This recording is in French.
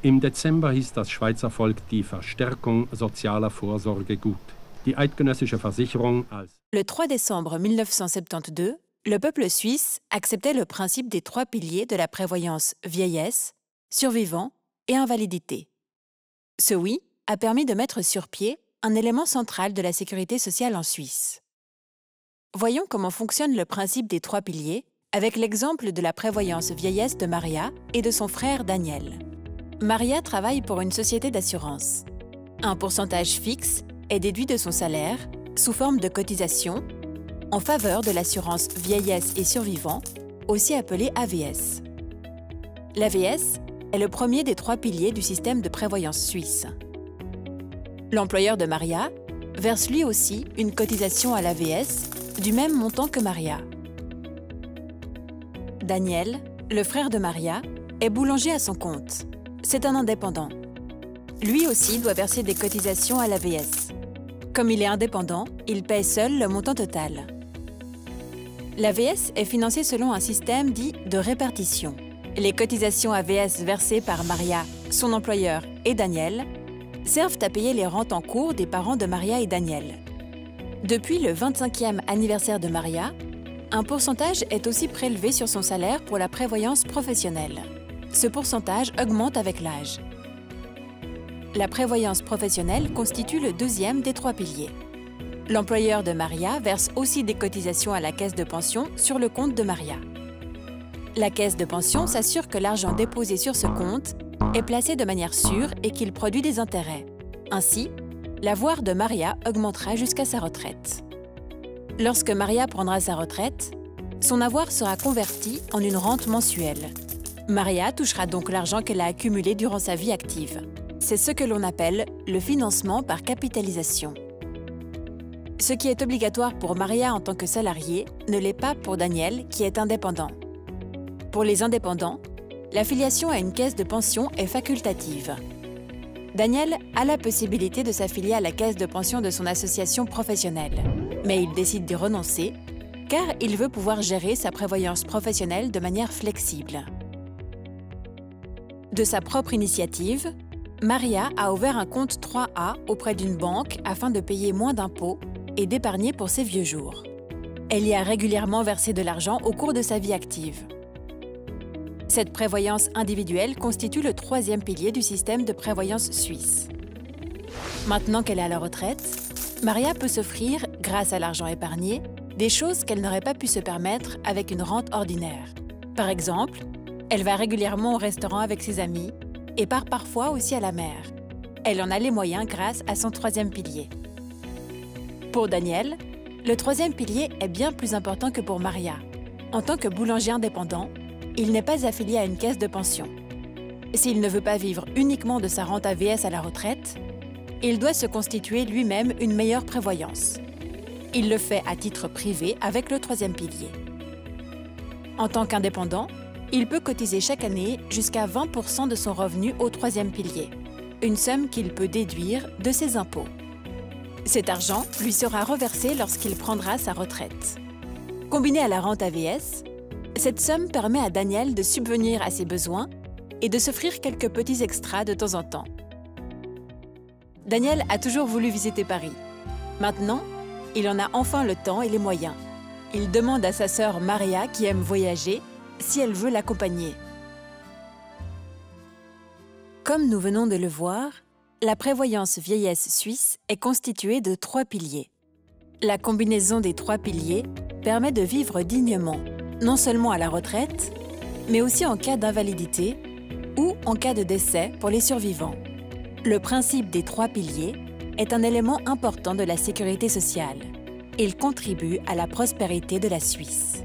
Im Dezember hieß das Schweizer Volk die Verstärkung sozialer Vorsorge gut. Die eidgenössische Versicherung als Le 3 décembre 1972, le peuple suisse acceptait le principe des 3 piliers de la prévoyance vieillesse, survivant et invalidité. Ce oui a permis de mettre sur pied un élément central de la sécurité sociale en Suisse. Voyons comment fonctionne le principe des 3 piliers avec l'exemple de la prévoyance vieillesse de Maria et de son frère Daniel. Maria travaille pour une société d'assurance. Un pourcentage fixe est déduit de son salaire sous forme de cotisation en faveur de l'assurance vieillesse et survivant, aussi appelée AVS. L'AVS est le premier des 3 piliers du système de prévoyance suisse. L'employeur de Maria verse lui aussi une cotisation à l'AVS du même montant que Maria. Daniel, le frère de Maria, est boulanger à son compte. C'est un indépendant. Lui aussi doit verser des cotisations à l'AVS. Comme il est indépendant, il paie seul le montant total. L'AVS est financée selon un système dit de répartition. Les cotisations AVS versées par Maria, son employeur et Daniel servent à payer les rentes en cours des parents de Maria et Daniel. Depuis le 25e anniversaire de Maria, un pourcentage est aussi prélevé sur son salaire pour la prévoyance professionnelle. Ce pourcentage augmente avec l'âge. La prévoyance professionnelle constitue le 2e des 3 piliers. L'employeur de Maria verse aussi des cotisations à la caisse de pension sur le compte de Maria. La caisse de pension s'assure que l'argent déposé sur ce compte est placé de manière sûre et qu'il produit des intérêts. Ainsi, l'avoir de Maria augmentera jusqu'à sa retraite. Lorsque Maria prendra sa retraite, son avoir sera converti en une rente mensuelle. Maria touchera donc l'argent qu'elle a accumulé durant sa vie active. C'est ce que l'on appelle le financement par capitalisation. Ce qui est obligatoire pour Maria en tant que salarié ne l'est pas pour Daniel, qui est indépendant. Pour les indépendants, l'affiliation à une caisse de pension est facultative. Daniel a la possibilité de s'affilier à la caisse de pension de son association professionnelle, mais il décide d'y renoncer car il veut pouvoir gérer sa prévoyance professionnelle de manière flexible. De sa propre initiative, Maria a ouvert un compte 3A auprès d'une banque afin de payer moins d'impôts et d'épargner pour ses vieux jours. Elle y a régulièrement versé de l'argent au cours de sa vie active. Cette prévoyance individuelle constitue le 3e pilier du système de prévoyance suisse. Maintenant qu'elle est à la retraite, Maria peut s'offrir, grâce à l'argent épargné, des choses qu'elle n'aurait pas pu se permettre avec une rente ordinaire. Par exemple, elle va régulièrement au restaurant avec ses amis et part parfois aussi à la mer. Elle en a les moyens grâce à son 3e pilier. Pour Daniel, le 3e pilier est bien plus important que pour Maria. En tant que boulanger indépendant, il n'est pas affilié à une caisse de pension. S'il ne veut pas vivre uniquement de sa rente AVS à la retraite, il doit se constituer lui-même une meilleure prévoyance. Il le fait à titre privé avec le 3e pilier. En tant qu'indépendant, il peut cotiser chaque année jusqu'à 20% de son revenu au 3e pilier, une somme qu'il peut déduire de ses impôts. Cet argent lui sera reversé lorsqu'il prendra sa retraite. Combiné à la rente AVS, cette somme permet à Daniel de subvenir à ses besoins et de s'offrir quelques petits extras de temps en temps. Daniel a toujours voulu visiter Paris. Maintenant, il en a enfin le temps et les moyens. Il demande à sa sœur Maria, qui aime voyager, si elle veut l'accompagner. Comme nous venons de le voir, la prévoyance vieillesse suisse est constituée de 3 piliers. La combinaison des 3 piliers permet de vivre dignement, non seulement à la retraite, mais aussi en cas d'invalidité ou en cas de décès pour les survivants. Le principe des 3 piliers est un élément important de la sécurité sociale. Il contribue à la prospérité de la Suisse.